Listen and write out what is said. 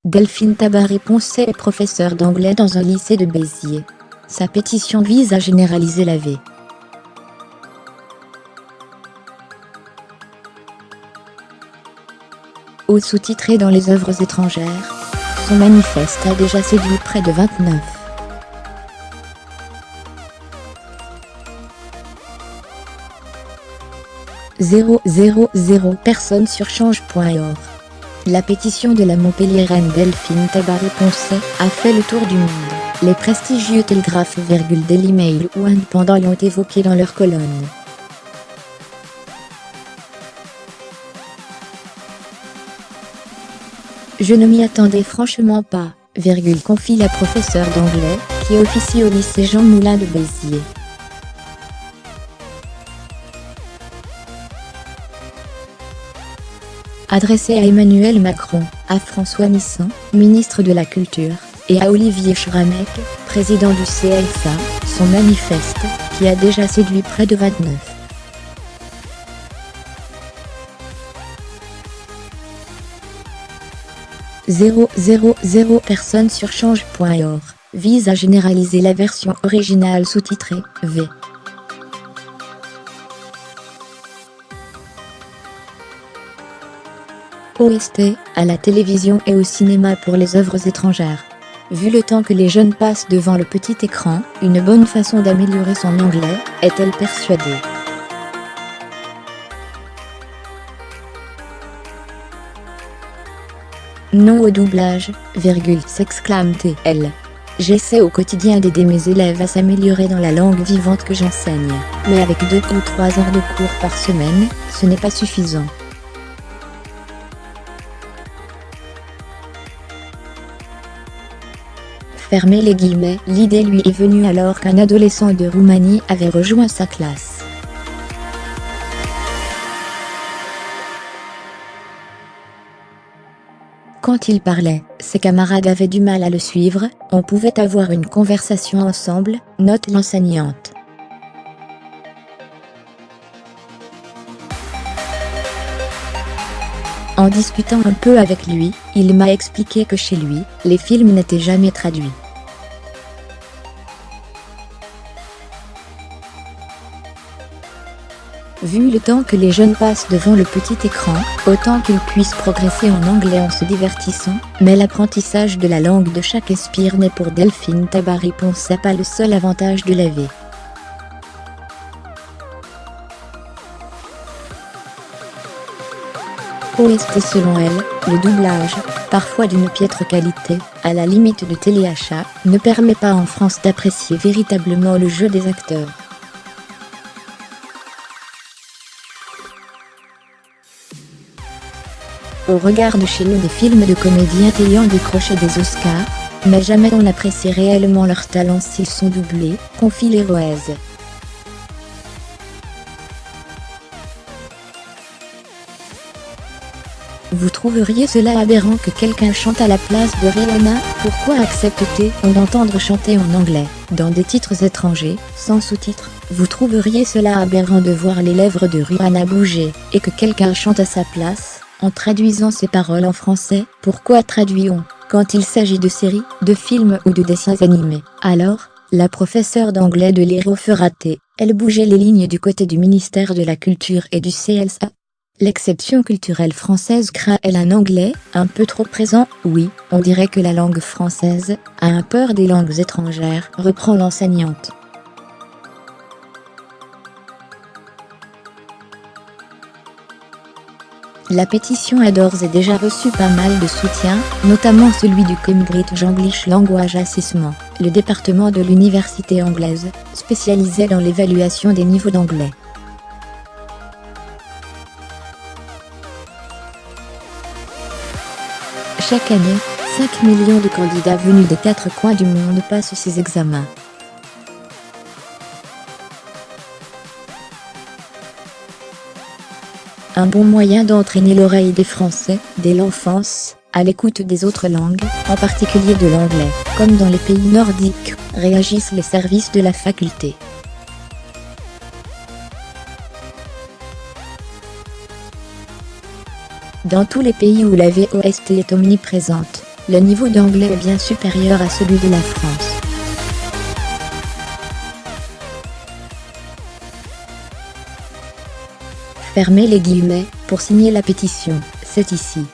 Delphine Tabaré-Poncet est professeure d'anglais dans un lycée de Béziers. Sa pétition vise à généraliser l'AV. Au sous-titré dans les œuvres étrangères, son manifeste a déjà séduit près de 29 000 personnes sur change.org. La pétition de la Montpelliéraine Delphine Tabaré-Poncet a fait le tour du monde. Les prestigieux Télégraphe, Daily Mail ou Indépendant l'ont évoqué dans leurs colonnes. Je ne m'y attendais franchement pas, confie la professeure d'anglais, qui officie au lycée Jean Moulin de Béziers. Adressée à Emmanuel Macron, à François Nissan, ministre de la Culture, et à Olivier Schramek, président du CSA, son manifeste, qui a déjà séduit près de 29 000 personnes sur change.org, vise à généraliser la version originale sous-titrée « V ». OST, à la télévision et au cinéma pour les œuvres étrangères. Vu le temps que les jeunes passent devant le petit écran, une bonne façon d'améliorer son anglais, est-elle persuadée. Non au doublage, s'exclame-t-elle. J'essaie au quotidien d'aider mes élèves à s'améliorer dans la langue vivante que j'enseigne, mais avec 2 ou 3 heures de cours par semaine, ce n'est pas suffisant. Fermez les guillemets, l'idée lui est venue alors qu'un adolescent de Roumanie avait rejoint sa classe. Quand il parlait, ses camarades avaient du mal à le suivre, on pouvait avoir une conversation ensemble, note l'enseignante. En discutant un peu avec lui, il m'a expliqué que chez lui, les films n'étaient jamais traduits. Vu le temps que les jeunes passent devant le petit écran, autant qu'ils puissent progresser en anglais en se divertissant, mais l'apprentissage de la langue de Shakespeare n'est pour Delphine Tabaré-Poncet pas le seul avantage de l'AV. OST selon elle, le doublage, parfois d'une piètre qualité, à la limite de téléachat, ne permet pas en France d'apprécier véritablement le jeu des acteurs. On regarde chez nous des films de comédiens ayant décroché des Oscars, mais jamais on n'apprécie réellement leur talent s'ils sont doublés, confie l'héroïse. Vous trouveriez cela aberrant que quelqu'un chante à la place de Rihanna? Pourquoi accepte-t-on d'entendre chanter en anglais, dans des titres étrangers, sans sous-titres? Vous trouveriez cela aberrant de voir les lèvres de Rihanna bouger, et que quelqu'un chante à sa place, en traduisant ses paroles en français? Pourquoi traduit-on, quand il s'agit de séries, de films ou de dessins animés? Alors, la professeure d'anglais de l'Hérault fera-t-elle, elle bougeait les lignes du côté du ministère de la Culture et du CSA? L'exception culturelle française craint-elle un anglais un peu trop présent? Oui, on dirait que la langue française a un peur des langues étrangères, reprend l'enseignante. La pétition a d'ores et déjà reçu pas mal de soutien, notamment celui du Cambridge English Language Assessment, le département de l'université anglaise, spécialisé dans l'évaluation des niveaux d'anglais. Chaque année, 5 millions de candidats venus des 4 coins du monde passent ces examens. Un bon moyen d'entraîner l'oreille des Français, dès l'enfance, à l'écoute des autres langues, en particulier de l'anglais, comme dans les pays nordiques, réagissent les services de la faculté. Dans tous les pays où la VOST est omniprésente, Le niveau d'anglais est bien supérieur à celui de la France. Fermez les guillemets, pour signer la pétition, c'est ici.